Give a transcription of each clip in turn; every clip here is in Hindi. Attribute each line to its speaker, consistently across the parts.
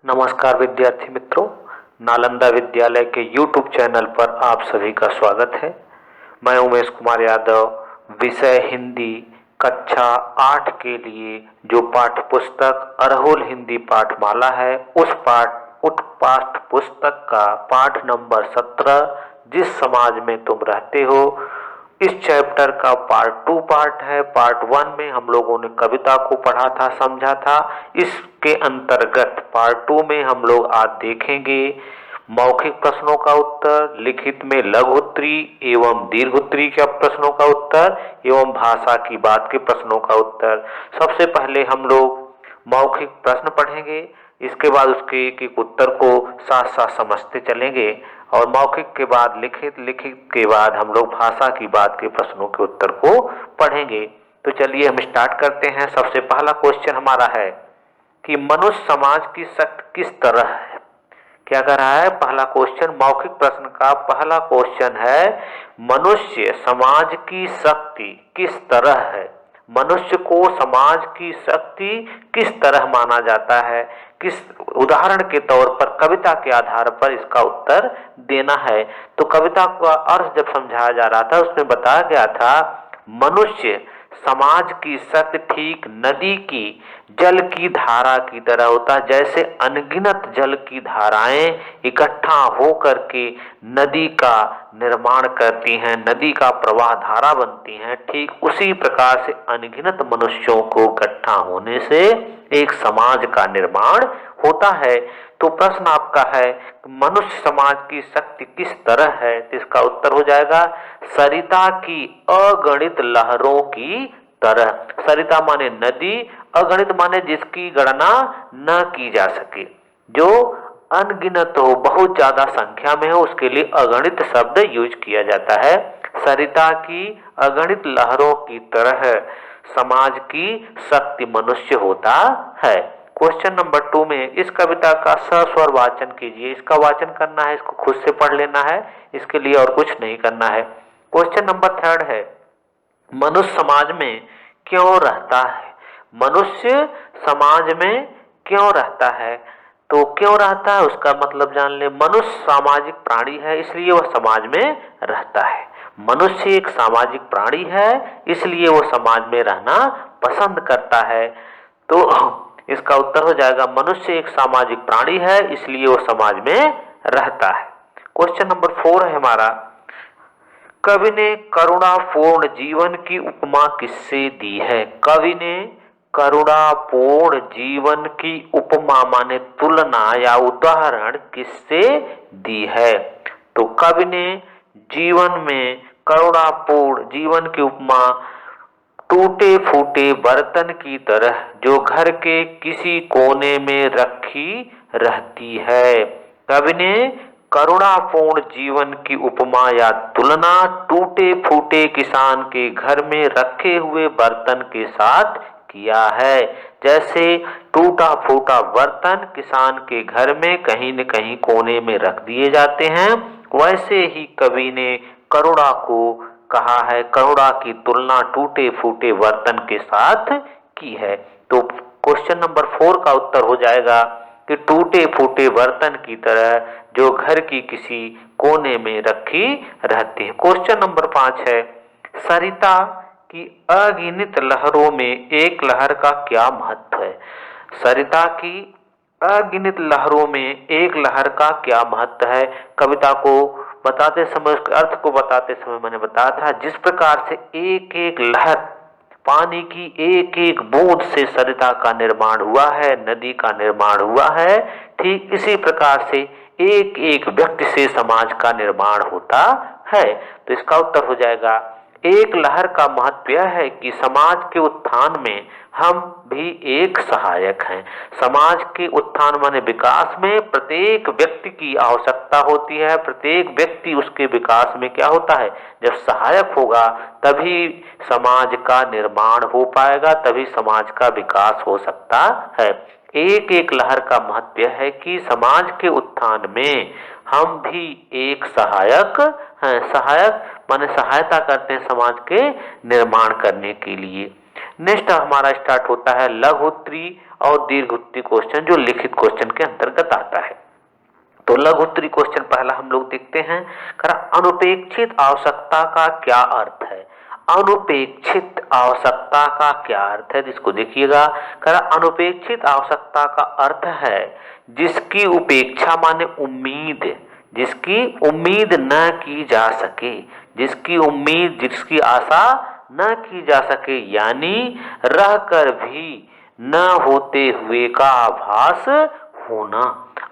Speaker 1: नमस्कार विद्यार्थी मित्रों, नालंदा विद्यालय के YouTube चैनल पर आप सभी का स्वागत है। मैं उमेश कुमार यादव, विषय हिंदी कक्षा 8 के लिए जो पाठ्य पुस्तक अरहुल हिंदी पाठमाला है उस पाठ्य पुस्तक का पाठ नंबर 17 जिस समाज में तुम रहते हो, इस चैप्टर का पार्ट है। पार्ट 1 में हम लोगों ने कविता को पढ़ा था, समझा था। इसके अंतर्गत पार्ट 2 में हम लोग आज देखेंगे मौखिक प्रश्नों का उत्तर, लिखित में लघु उत्तरी एवं दीर्घ उत्तरी के प्रश्नों का उत्तर एवं भाषा की बात के प्रश्नों का उत्तर। सबसे पहले हम लोग मौखिक प्रश्न पढ़ेंगे, इसके बाद उसके एक एक उत्तर को साथ साथ समझते चलेंगे और मौखिक के बाद लिखित के बाद हम लोग भाषा की बात के प्रश्नों के उत्तर को पढ़ेंगे। तो चलिए हम स्टार्ट करते हैं। सबसे पहला क्वेश्चन हमारा है कि मनुष्य समाज की शक्ति किस तरह है। क्या कर रहा है? पहला क्वेश्चन, मौखिक प्रश्न का पहला क्वेश्चन है, मनुष्य समाज की शक्ति किस तरह है। मनुष्य को समाज की शक्ति किस तरह माना जाता है, किस उदाहरण के तौर पर कविता के आधार पर इसका उत्तर देना है। तो कविता का अर्थ जब समझाया जा रहा था उसमें बताया गया था, मनुष्य समाज की शक्ति ठीक नदी की जल की धारा की तरह होता है। जैसे अनगिनत जल की धाराएं इकट्ठा होकर के नदी का निर्माण करती हैं, नदी का प्रवाह धारा बनती हैं, ठीक उसी प्रकार से अनगिनत मनुष्यों को इकट्ठा होने से एक समाज का निर्माण होता है। तो प्रश्न आपका है, मनुष्य समाज की शक्ति किस तरह है। तो इसका उत्तर हो जाएगा, सरिता की अगणित लहरों की तरह। सरिता माने नदी, अगणित माने जिसकी गणना न की जा सके, जो अनगिनत हो, बहुत ज्यादा संख्या में हो, उसके लिए अगणित शब्द यूज किया जाता है। सरिता की अगणित लहरों की तरह समाज की शक्ति मनुष्य होता है। क्वेश्चन नंबर 2 में इस कविता का सस्वर वाचन कीजिए। इसका वाचन करना है, इसको खुद से पढ़ लेना है, इसके लिए और कुछ नहीं करना है। क्वेश्चन नंबर 3 है, मनुष्य समाज में क्यों रहता है। मनुष्य समाज में क्यों रहता है। तो क्यों रहता है उसका मतलब जान ले। मनुष्य सामाजिक प्राणी है, इसलिए वह समाज में रहता है। मनुष्य एक सामाजिक प्राणी है, इसलिए वो समाज में रहना पसंद करता है। तो इसका उत्तर हो जाएगा, मनुष्य एक सामाजिक प्राणी है, इसलिए वो समाज में रहता है। क्वेश्चन नंबर 4 है हमारा, कवि ने करुणापूर्ण जीवन की उपमा किससे दी है। कवि ने करुणापूर्ण जीवन की उपमा माने तुलना या उदाहरण किससे दी है। तो कवि ने जीवन में करुणापूर्ण जीवन की उपमा टूटे फूटे बर्तन की तरह जो घर के किसी कोने में रखी रहती है। कवि ने करुणापूर्ण जीवन की उपमा या तुलना टूटे फूटे किसान के घर में रखे हुए बर्तन के साथ किया है। जैसे टूटा फूटा बर्तन किसान के घर में कहीं न कहीं कोने में रख दिए जाते हैं, वैसे ही कवि ने करुणा को कहा है, करुणा की तुलना टूटे फूटे बर्तन के साथ की है। तो क्वेश्चन नंबर 4 का उत्तर हो जाएगा कि टूटे फूटे बर्तन की तरह जो घर की किसी कोने में रखी रहती है। क्वेश्चन नंबर 5 है, सरिता की अगिनत लहरों में एक लहर का क्या महत्व है। सरिता की अगिनत लहरों में एक लहर का क्या महत्व है। कविता को बताते समय, उसके अर्थ को बताते समय मैंने बताया था, जिस प्रकार से एक एक लहर, पानी की एक एक बूंद से सरिता का निर्माण हुआ है, नदी का निर्माण हुआ है, ठीक इसी प्रकार से एक एक व्यक्ति से समाज का निर्माण होता है। तो इसका उत्तर हो जाएगा, एक लहर का महत्व यह है कि समाज के उत्थान में हम भी एक सहायक हैं। समाज के उत्थान माने विकास में प्रत्येक व्यक्ति की आवश्यकता होती है। प्रत्येक व्यक्ति उसके विकास में क्या होता है, जब सहायक होगा तभी समाज का निर्माण हो पाएगा, तभी समाज का विकास हो सकता है। एक एक लहर का महत्व है कि समाज के उत्थान में हम भी एक सहायक हैं। सहायक माने सहायता करते हैं समाज के निर्माण करने के लिए। नेक्स्ट हमारा स्टार्ट होता है लघु उत्तरी और दीर्घ उत्तरी क्वेश्चन, जो लिखित क्वेश्चन के अंतर्गत आता है। तो लघु उत्तरी क्वेश्चन पहला हम लोग देखते हैं। अनुपेक्षित आवश्यकता का क्या अर्थ है? अनुपेक्षित आवश्यकता का क्या अर्थ है, इसको देखिएगा। अनुपेक्षित आवश्यकता का अर्थ है जिसकी उपेक्षा माने उम्मीद, जिसकी उम्मीद न की जा सके, जिसकी उम्मीद, जिसकी आशा न की जा सके, यानी रहकर भी न होते हुए का आभास होना।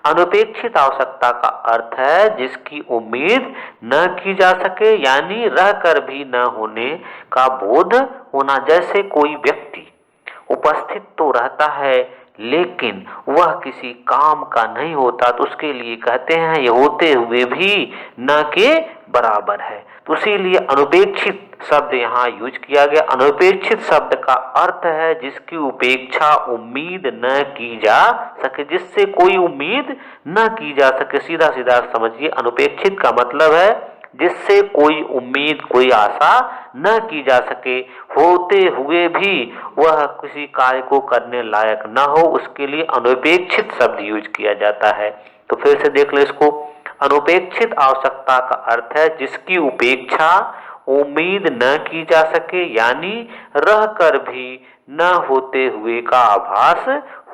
Speaker 1: अनुपेक्षित आवश्यकता का अर्थ है जिसकी उम्मीद न की जा सके, यानी रहकर भी न होने का बोध होना। जैसे कोई व्यक्ति उपस्थित तो रहता है लेकिन वह किसी काम का नहीं होता, तो उसके लिए कहते हैं ये होते हुए भी न के बराबर है। तो इसीलिए अनुपेक्षित शब्द यहाँ यूज किया गया। अनुपेक्षित शब्द का अर्थ है जिसकी उपेक्षा उम्मीद न की जा सके, जिससे कोई उम्मीद न की जा सके। सीधा सीधा समझिए, अनुपेक्षित का मतलब है जिससे कोई उम्मीद, कोई आशा न की जा सके, होते हुए भी वह किसी कार्य को करने लायक न हो, उसके लिए अनुपेक्षित शब्द यूज किया जाता है। तो फिर से देख लो इसको। अनुपेक्षित आवश्यकता का अर्थ है जिसकी उपेक्षा उम्मीद न की जा सके, यानी रहकर भी न होते हुए का आभास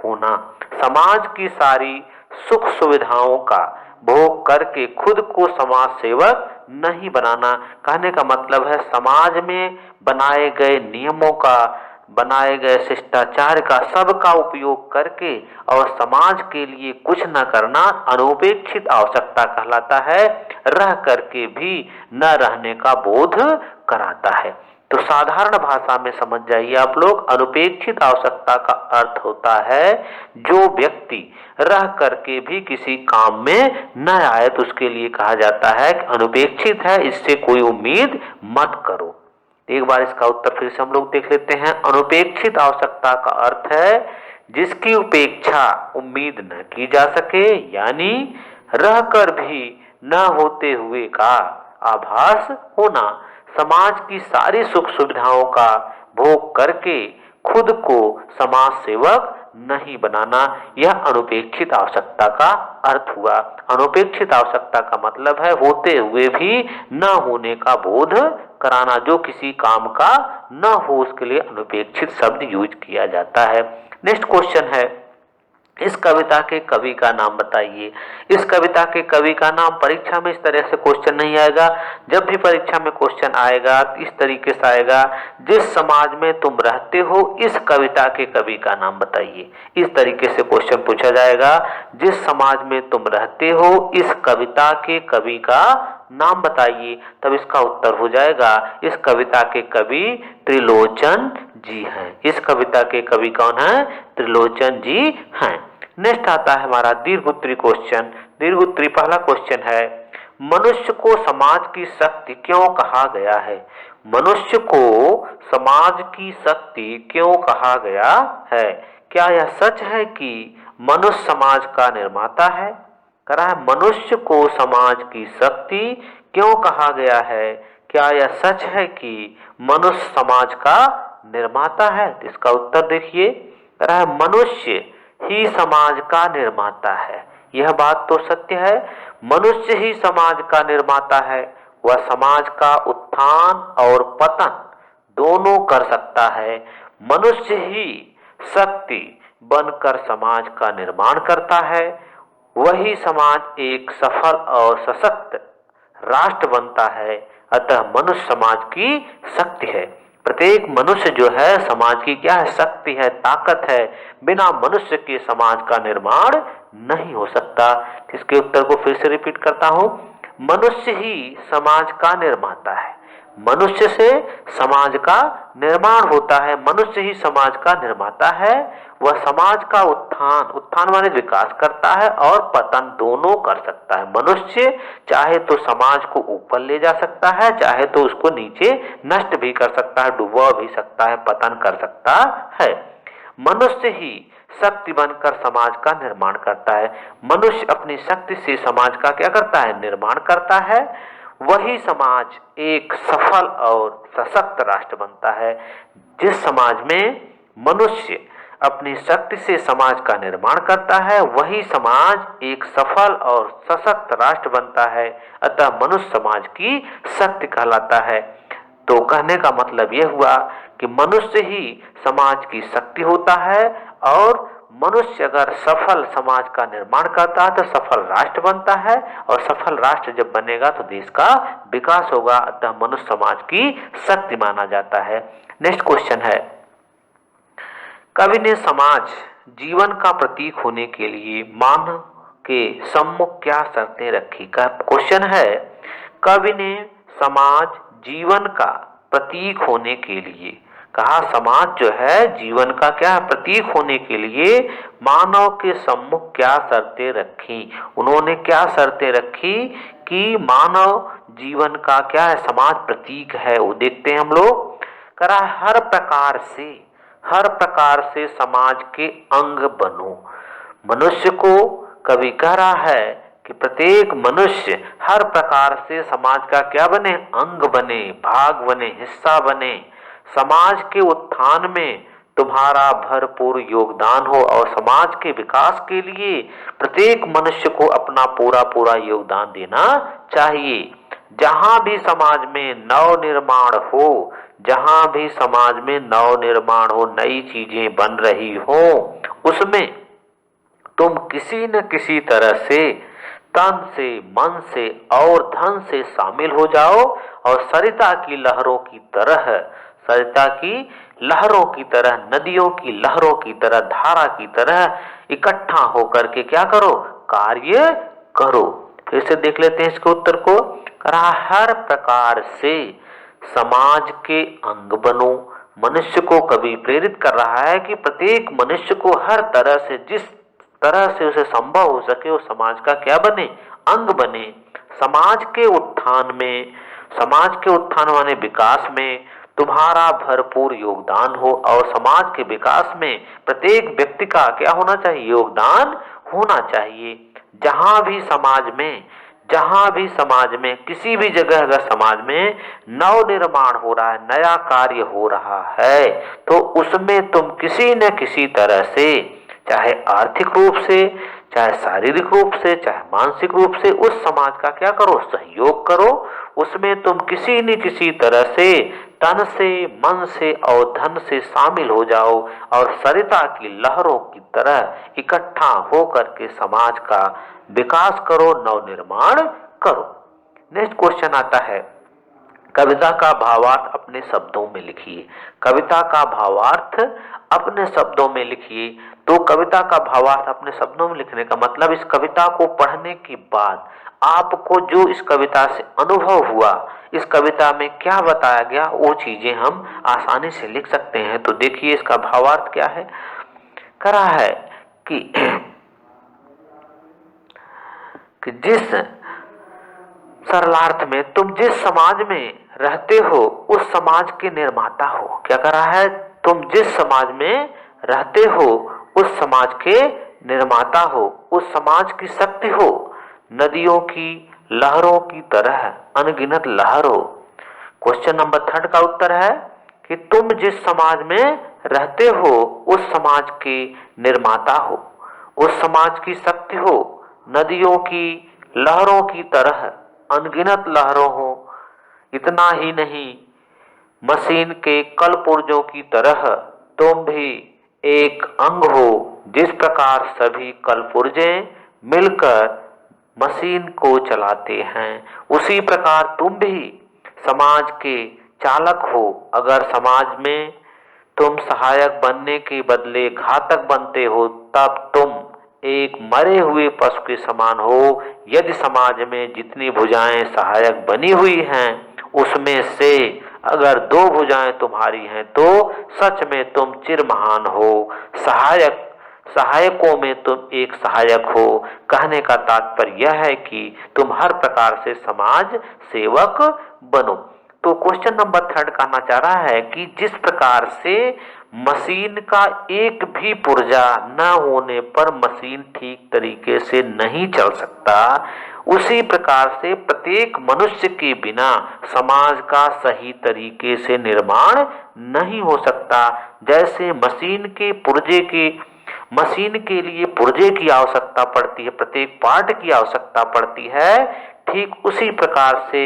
Speaker 1: होना। समाज की सारी सुख सुविधाओं का भोग करके खुद को समाज सेवक नहीं बनाना। कहने का मतलब है समाज में बनाए गए नियमों का, बनाए गए शिष्टाचार का, सबका उपयोग करके और समाज के लिए कुछ न करना अनुपेक्षित आवश्यकता कहलाता है। रह करके भी न रहने का बोध कराता है। तो साधारण भाषा में समझ जाइए आप लोग, अनुपेक्षित आवश्यकता का अर्थ होता है जो व्यक्ति रह करके भी किसी काम में न आए तो उसके लिए कहा जाता है कि अनुपेक्षित है, इससे कोई उम्मीद मत करो। एक बार इसका उत्तर फिर से हम लोग देख लेते हैं। अनुपेक्षित आवश्यकता का अर्थ है जिसकी उपेक्षा उम्मीद न की जा सके, यानी रहकर भी न होते हुए का आभास होना। समाज की सारी सुख सुविधाओं का भोग करके खुद को समाज सेवक नहीं बनाना, यह अनुपेक्षित आवश्यकता का अर्थ हुआ। अनुपेक्षित आवश्यकता का मतलब है होते हुए भी न होने का बोध कराना, जो किसी काम का न हो उसके लिए अनुपेक्षित शब्द यूज किया जाता है। नेक्स्ट क्वेश्चन है, इस कविता के कवि का नाम बताइए। इस कविता के कवि का नाम, परीक्षा में इस तरह से क्वेश्चन नहीं आएगा। जब भी परीक्षा में क्वेश्चन आएगा इस तरीके से आएगा, जिस समाज में तुम रहते हो इस कविता के कवि का नाम बताइए। इस तरीके से क्वेश्चन पूछा जाएगा, जिस समाज में तुम रहते हो इस कविता के कवि का नाम बताइए। तब इसका उत्तर हो जाएगा, इस कविता के कवि त्रिलोचन जी हैं। इस कविता के कवि कौन है? त्रिलोचन जी हैं। नेक्स्ट आता है हमारा दीर्घ उत्तरी क्वेश्चन। दीर्घ उत्तरी पहला क्वेश्चन है, मनुष्य को समाज की शक्ति क्यों कहा गया है? मनुष्य को समाज की शक्ति क्यों कहा गया है? क्या यह सच है कि मनुष्य समाज का निर्माता है? करा है, मनुष्य को समाज की शक्ति क्यों कहा गया है? क्या यह सच है कि मनुष्य समाज का निर्माता है? तो इसका उत्तर देखिए, करा है मनुष्य ही समाज का निर्माता है। यह बात तो सत्य है, मनुष्य ही समाज का निर्माता है। वह समाज का उत्थान और पतन दोनों कर सकता है। मनुष्य ही शक्ति बनकर समाज का निर्माण करता है, वही समाज एक सफल और सशक्त राष्ट्र बनता है। अतः मनुष्य समाज की शक्ति है। प्रत्येक मनुष्य जो है समाज की क्या है? शक्ति है, ताकत है। बिना मनुष्य के समाज का निर्माण नहीं हो सकता। इसके उत्तर को फिर से रिपीट करता हूं, मनुष्य ही समाज का निर्माता है। मनुष्य से समाज का निर्माण होता है, मनुष्य ही समाज का निर्माता है। वह समाज का उत्थान, उत्थान माने विकास करता है, और पतन दोनों कर सकता है। मनुष्य चाहे तो समाज को ऊपर ले जा सकता है, चाहे तो उसको नीचे नष्ट भी कर सकता है, डुबा भी सकता है, पतन कर सकता है। मनुष्य ही शक्ति बनकर समाज का निर्माण करता है। मनुष्य अपनी शक्ति से समाज का क्या करता है? निर्माण करता है। वही समाज एक सफल और सशक्त राष्ट्र बनता है। जिस समाज में मनुष्य अपनी शक्ति से समाज का निर्माण करता है, वही समाज एक सफल और सशक्त राष्ट्र बनता है। अतः मनुष्य समाज की शक्ति कहलाता है। तो कहने का मतलब यह हुआ कि मनुष्य ही समाज की शक्ति होता है, और मनुष्य अगर सफल समाज का निर्माण करता है तो सफल राष्ट्र बनता है, और सफल राष्ट्र जब बनेगा तो देश का विकास होगा। अतः मनुष्य समाज की शक्ति माना जाता है। नेक्स्ट क्वेश्चन है, कवि ने समाज जीवन का प्रतीक होने के लिए मानव के सम्मुख क्या शर्तें रखी? का क्वेश्चन है, कवि ने समाज जीवन का प्रतीक होने के लिए कहा, समाज जो है जीवन का क्या प्रतीक होने के लिए मानव के सम्मुख क्या शर्तें रखी? उन्होंने क्या शर्तें रखी कि मानव जीवन का क्या है, समाज प्रतीक है? वो देखते हैं हम लोग। करा हर प्रकार से समाज के अंग बनो। मनुष्य को कवि कह रहा है कि प्रत्येक मनुष्य हर प्रकार से समाज का क्या बने, अंग बने, भाग बने, हिस्सा बने। समाज के उत्थान में तुम्हारा भरपूर योगदान हो, और समाज के विकास के लिए प्रत्येक मनुष्य को अपना पूरा योगदान देना चाहिए। जहां भी समाज में नव निर्माण हो, जहां भी समाज में नव निर्माण हो, नई चीजें बन रही हो, उसमें तुम किसी न किसी तरह से तन से, मन से और धन से शामिल हो जाओ, और सरिता की लहरों की तरह, नदियों की लहरों की तरह, धारा की तरह इकट्ठा होकर के क्या करो, कार्य करो। फिर से देख लेते हैं इसके उत्तर को। कहा, हर प्रकार से समाज के अंग बनो। मनुष्य को कभी प्रेरित कर रहा है कि प्रत्येक मनुष्य को हर तरह से, जिस तरह से उसे संभव हो सके, वो समाज का क्या बने, अंग बने। समाज के उत्थान माने विकास में तुम्हारा भरपूर योगदान हो, और समाज के विकास में प्रत्येक व्यक्ति का क्या होना चाहिए, योगदान होना चाहिए। जहां भी समाज में किसी भी जगह अगर समाज में नव निर्माण हो रहा है, नया कार्य हो रहा है, तो उसमें तुम किसी न किसी तरह से, चाहे आर्थिक रूप से, चाहे शारीरिक रूप से, चाहे मानसिक रूप से, उस समाज का क्या करो, सहयोग करो। उसमें तुम किसी न किसी तरह से तन से, मन से और धन से शामिल हो जाओ, और सरिता की लहरों की तरह इकट्ठा होकर के समाज का विकास करो, नव निर्माण करो। नेक्स्ट क्वेश्चन आता है, कविता का भावार्थ अपने शब्दों में लिखिए। कविता का भावार्थ अपने शब्दों में लिखिए। तो कविता का भावार्थ अपने शब्दों में लिखने का मतलब, इस कविता को पढ़ने के बाद आपको जो इस कविता से अनुभव हुआ, इस कविता में क्या बताया गया, वो चीजें हम आसानी से लिख सकते हैं। तो देखिए इसका भावार्थ क्या है। करा है कि जिस सरलार्थ में तुम जिस समाज में रहते हो उस समाज के निर्माता हो। क्या कर रहा है, तुम जिस समाज में रहते हो उस समाज के निर्माता हो, उस समाज की शक्ति हो। नदियों की लहरों की तरह अनगिनत लहरों। क्वेश्चन नंबर 3 का उत्तर है कि तुम जिस समाज में रहते हो उस समाज के निर्माता हो, उस समाज की शक्ति हो। नदियों की लहरों की तरह अनगिनत लहरों हो। इतना ही नहीं, मशीन के कल पुर्जों की तरह तुम भी एक अंग हो। जिस प्रकार सभी कल पुर्जे मिलकर मशीन को चलाते हैं, उसी प्रकार तुम भी समाज के चालक हो। अगर समाज में तुम सहायक बनने के बदले घातक बनते हो, तब तुम एक मरे हुए पशु के समान हो। यदि समाज में जितनी भुजाएं सहायक बनी हुई हैं, उसमें से अगर 2 भुजाएं तुम्हारी हैं, तो सच में तुम चिर महान हो। सहायकों में तुम एक सहायक हो। कहने का तात्पर्य यह है कि तुम हर प्रकार से समाज सेवक बनो। तो क्वेश्चन नंबर 3 कहना चाह रहा है कि जिस प्रकार से मशीन का एक भी पुर्जा न होने पर मशीन ठीक तरीके से नहीं चल सकता, उसी प्रकार से प्रत्येक मनुष्य के बिना समाज का सही तरीके से निर्माण नहीं हो सकता। जैसे मशीन के लिए पुर्जे की आवश्यकता पड़ती है, प्रत्येक पार्ट की आवश्यकता पड़ती है, ठीक उसी प्रकार से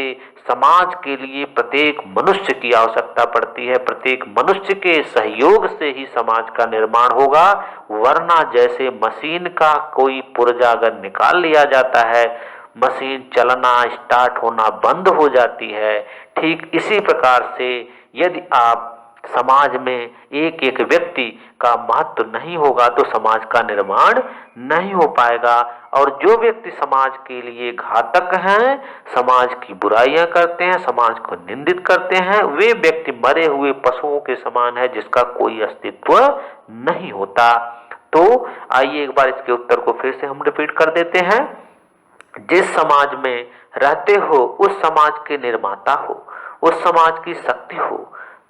Speaker 1: समाज के लिए प्रत्येक मनुष्य की आवश्यकता पड़ती है। प्रत्येक मनुष्य के सहयोग से ही समाज का निर्माण होगा, वरना जैसे मशीन का कोई पुर्जा अगर निकाल लिया जाता है, मशीन चलना स्टार्ट होना बंद हो जाती है। ठीक इसी प्रकार से यदि आप समाज में एक एक व्यक्ति का महत्व नहीं होगा तो समाज का निर्माण नहीं हो पाएगा। और जो व्यक्ति समाज के लिए घातक हैं, समाज की बुराइयां करते हैं, समाज को निंदित करते हैं, वे व्यक्ति मरे हुए पशुओं के समान है, जिसका कोई अस्तित्व नहीं होता। तो आइए एक बार इसके उत्तर को फिर से हम रिपीट कर देते हैं। जिस समाज में रहते हो उस समाज के निर्माता हो, उस समाज की शक्ति हो।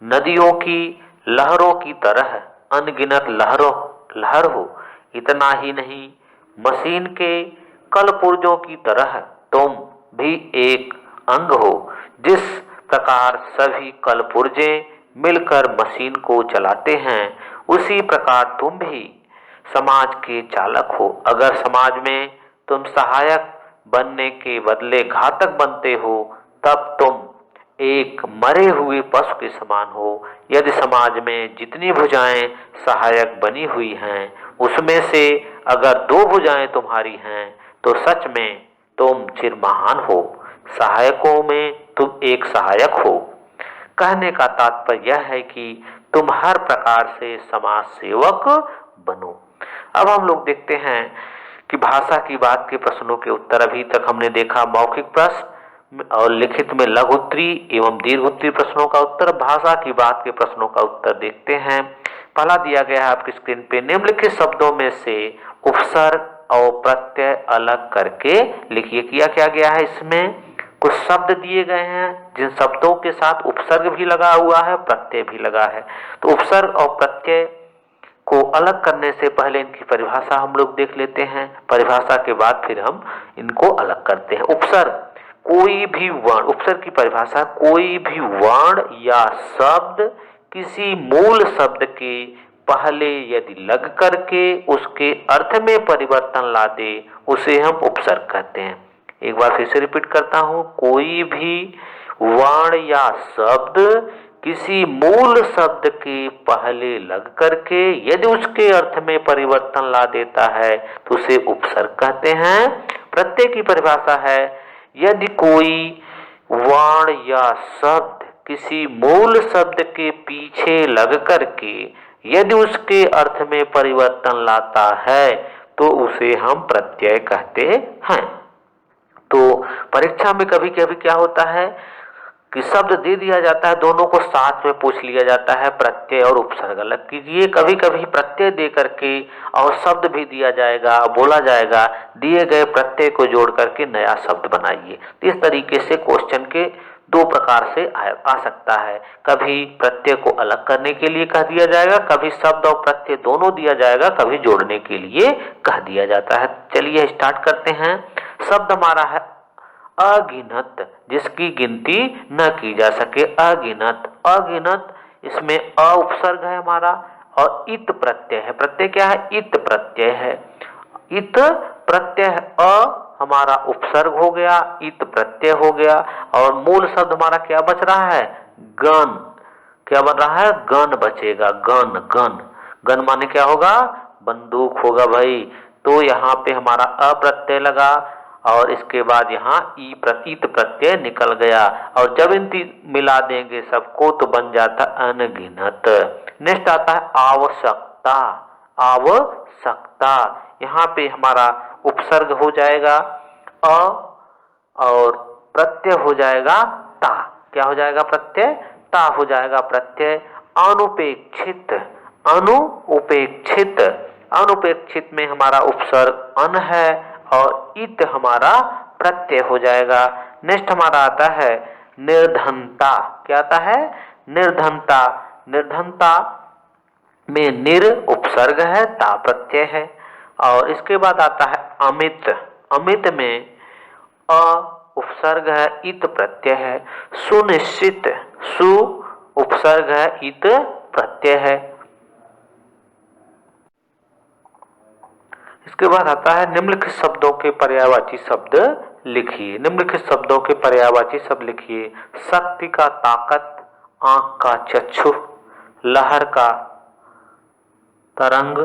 Speaker 1: नदियों की लहरों की तरह अनगिनत लहर हो। इतना ही नहीं, मशीन के कल पुर्जों की तरह तुम भी एक अंग हो। जिस प्रकार सभी कल पुर्जे मिलकर मशीन को चलाते हैं, उसी प्रकार तुम भी समाज के चालक हो। अगर समाज में तुम सहायक बनने के बदले घातक बनते हो, तब तुम एक मरे हुए पशु के समान हो। यदि समाज में जितनी भुजाएं सहायक बनी हुई हैं, उसमें से अगर 2 भुजाएं तुम्हारी हैं, तो सच में तुम चिरमहान हो। सहायकों में तुम एक सहायक हो। कहने का तात्पर्य यह है कि तुम हर प्रकार से समाज सेवक बनो। अब हम लोग देखते हैं कि भाषा की बात के प्रश्नों के उत्तर। अभी तक हमने देखा मौखिक प्रश्न और लिखित में लघु उत्तरीय एवं दीर्घ उत्तरीय प्रश्नों का उत्तर। भाषा की बात के प्रश्नों का उत्तर देखते हैं। पहला दिया गया है आपकी स्क्रीन पे, निम्नलिखित शब्दों में से उपसर्ग और प्रत्यय अलग करके लिखिए। किया क्या गया है, इसमें कुछ शब्द दिए गए हैं जिन शब्दों के साथ उपसर्ग भी लगा हुआ है, प्रत्यय भी लगा है। तो उपसर्ग और प्रत्यय को अलग करने से पहले इनकी परिभाषा हम लोग देख लेते हैं। परिभाषा के बाद फिर हम इनको अलग करते हैं। उपसर्ग कोई भी वर्ण, उपसर्ग की परिभाषा कोई भी वर्ण या शब्द किसी मूल शब्द के पहले यदि लग करके उसके अर्थ में परिवर्तन ला दे, उसे हम उपसर्ग कहते हैं। एक बार फिर से रिपीट करता हूं, कोई भी वर्ण या शब्द किसी मूल शब्द के पहले लग करके यदि उसके अर्थ में परिवर्तन ला देता है तो उसे उपसर्ग कहते हैं। प्रत्यय की परिभाषा है, यदि कोई वर्ण या शब्द किसी मूल शब्द के पीछे लग करके यदि उसके अर्थ में परिवर्तन लाता है तो उसे हम प्रत्यय कहते हैं। तो परीक्षा में कभी कभी क्या होता है कि शब्द दे दिया जाता है, दोनों को साथ में पूछ लिया जाता है, प्रत्यय और उपसर्ग अलग कीजिए। कभी कभी प्रत्यय दे करके और शब्द भी दिया जाएगा, बोला जाएगा, दिए गए प्रत्यय को जोड़ करके नया शब्द बनाइए। तो इस तरीके से क्वेश्चन के 2 प्रकार से आ सकता है। कभी प्रत्यय को अलग करने के लिए कह दिया जाएगा, कभी शब्द और प्रत्यय दोनों दिया जाएगा, कभी जोड़ने के लिए कह दिया जाता है। चलिए स्टार्ट करते हैं। शब्द हमारा है अगिनत, जिसकी गिनती न की जा सके। अगिनत, अगिनत, इसमें अ उपसर्ग है हमारा और इत प्रत्यय है। प्रत्यय क्या है, इत प्रत्यय है। इत प्रत्यय है, अ हमारा उपसर्ग हो गया, इत प्रत्यय हो गया और मूल शब्द हमारा क्या बच रहा है, गण। क्या बन रहा है, गण बचेगा। गण, गण, गण माने क्या होगा, बंदूक होगा भाई। तो यहाँ पे हमारा अप्रत्यय लगा और इसके बाद यहाँ ई प्रतीत प्रत्यय निकल गया और जब इन मिला देंगे सबको तो बन जाता अनगिनत। नेक्स्ट आता है आवश्यकता। आवश्यकता, यहाँ पे हमारा उपसर्ग हो जाएगा अ और प्रत्यय हो जाएगा ता। क्या हो जाएगा, प्रत्यय ता हो जाएगा। प्रत्यय अनुपेक्षित, अनुपेक्षित, अनुपेक्षित में हमारा उपसर्ग अन है और इत हमारा प्रत्यय हो जाएगा। नेक्स्ट हमारा आता है निर्धनता। क्या आता है, निर्धनता। निर्धनता में निर उपसर्ग है, ता प्रत्यय है। और इसके बाद आता है अमित। अमित में अ उपसर्ग है, इत प्रत्यय है। सुनिश्चित, सु उपसर्ग है, इत प्रत्यय है। इसके बाद आता है निम्नलिखित शब्दों के पर्यायवाची शब्द लिखिए। निम्नलिखित शब्दों के पर्यायवाची शब्द लिखिए। शक्ति का ताकत, आंख का चक्षु, लहर का तरंग,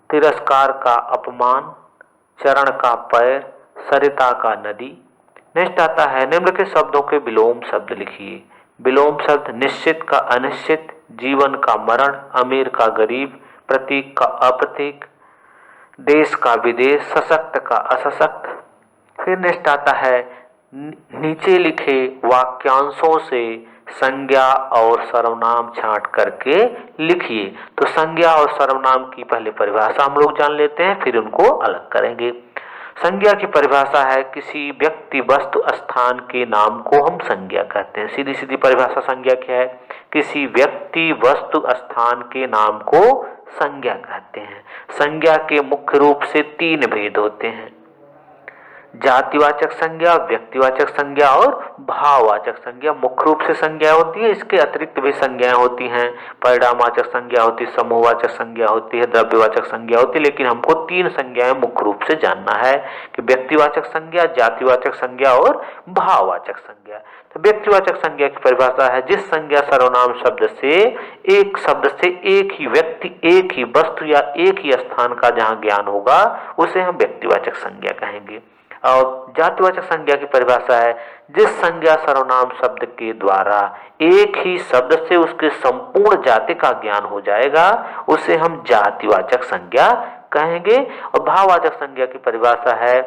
Speaker 1: तिरस्कार का अपमान, चरण का पैर, सरिता का नदी। नेक्स्ट आता है निम्नलिखित शब्दों के विलोम शब्द लिखिए। विलोम शब्द निश्चित का अनिश्चित, जीवन का मरण, अमीर का गरीब, प्रतीक का अप्रतीक, देश का विदेश, सशक्त का असशक्त। फिर नेक्स्ट आता है नीचे लिखे वाक्यांशों से संज्ञा और सर्वनाम छांट करके लिखिए। तो संज्ञा और सर्वनाम की पहले परिभाषा हम लोग जान लेते हैं, फिर उनको अलग करेंगे। संज्ञा की परिभाषा है किसी व्यक्ति वस्तु स्थान के नाम को हम संज्ञा कहते हैं। सीधी सीधी परिभाषा संज्ञा क्या है? किसी व्यक्ति वस्तु स्थान के नाम को संज्ञा कहते हैं। संज्ञा के मुख्य रूप से 3 भेद होते हैं: जातिवाचक संज्ञा, व्यक्तिवाचक संज्ञा और भाववाचक संज्ञा। मुख्य रूप से संज्ञा होती है, इसके अतिरिक्त भी संज्ञाएं होती हैं। परिणामवाचक संज्ञा होती है, समूहवाचक संज्ञा होती है, द्रव्यवाचक संज्ञा होती है। लेकिन हमको 3 संज्ञाएं मुख्य रूप से जानना है कि व्यक्तिवाचक संज्ञा, जातिवाचक संज्ञा और भाववाचक संज्ञा। तो व्यक्तिवाचक संज्ञा की परिभाषा है जिस संज्ञा सर्वनाम शब्द से एक ही व्यक्ति, एक ही वस्तु या एक ही स्थान का जहां ज्ञान होगा उसे हम व्यक्तिवाचक संज्ञा कहेंगे। और जातिवाचक संज्ञा की परिभाषा है जिस संज्ञा सर्वनाम शब्द के द्वारा एक ही शब्द से उसके संपूर्ण जाति का ज्ञान हो जाएगा उसे हम जातिवाचक संज्ञा कहेंगे। और भाववाचक संज्ञा की परिभाषा है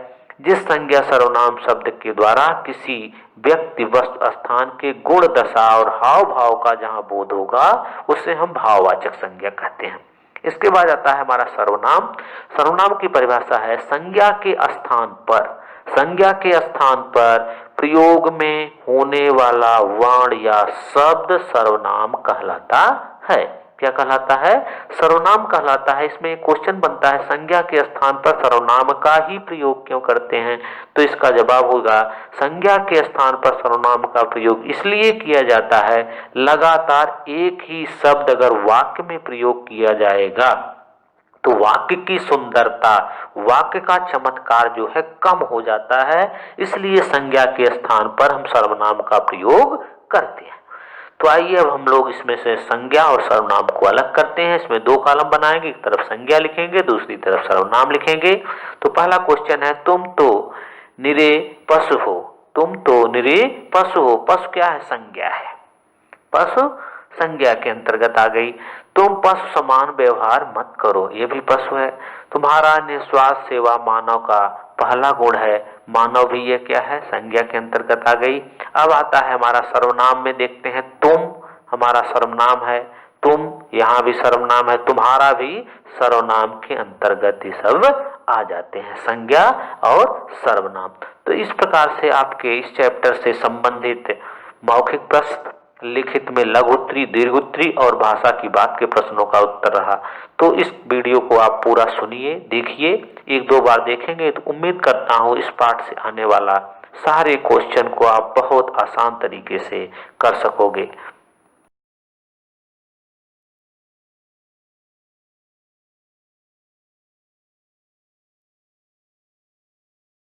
Speaker 1: जिस संज्ञा सर्वनाम शब्द के द्वारा किसी व्यक्ति, वस्तु, स्थान के गुण, दशा और हाव भाव का जहां बोध होगा उसे हम भाववाचक संज्ञा कहते हैं। इसके बाद आता है हमारा सर्वनाम। सर्वनाम की परिभाषा है संज्ञा के स्थान पर प्रयोग में होने वाला वर्ण या शब्द सर्वनाम कहलाता है। क्या कहलाता है? सर्वनाम कहलाता है। इसमें एक क्वेश्चन बनता है संज्ञा के स्थान पर सर्वनाम का ही प्रयोग क्यों करते हैं? तो इसका जवाब होगा संज्ञा के स्थान पर सर्वनाम का प्रयोग इसलिए किया जाता है लगातार एक ही शब्द अगर वाक्य में प्रयोग किया जाएगा तो वाक्य की सुंदरता, वाक्य का चमत्कार जो है कम हो जाता है। इसलिए संज्ञा के स्थान पर हम सर्वनाम का प्रयोग करते हैं। तो आइए अब हम लोग इसमें से संज्ञा और सर्वनाम को अलग करते हैं। इसमें 2 कॉलम बनाएंगे, एक तरफ संज्ञा लिखेंगे, दूसरी तरफ सर्वनाम लिखेंगे। तो पहला क्वेश्चन है तुम तो निरे पशु हो। तुम तो निरे पशु हो। पशु क्या है? संज्ञा है। पशु संज्ञा के अंतर्गत आ गई। तुम पशु समान व्यवहार मत करो, ये भी पशु है। तुम्हारा निस्वार्थ सेवा मानव का पहला गुण है। मानव भी ये क्या है? संज्ञा के अंतर्गत आ गई। अब आता है हमारा सर्वनाम में, देखते हैं तुम हमारा सर्वनाम है। तुम यहाँ भी सर्वनाम है, तुम्हारा भी सर्वनाम के अंतर्गत ही सब आ जाते हैं, संज्ञा और सर्वनाम। तो इस प्रकार से आपके इस चैप्टर से संबंधित मौखिक प्रश्न, लिखित में लघु उत्तरी, दीर्घ उत्तरी और भाषा की बात के प्रश्नों का उत्तर रहा। तो इस वीडियो को आप पूरा सुनिए, देखिए। 1-2 बार देखेंगे तो उम्मीद करता हूँ इस पाठ से आने वाला सारे क्वेश्चन को आप बहुत आसान तरीके से कर सकोगे।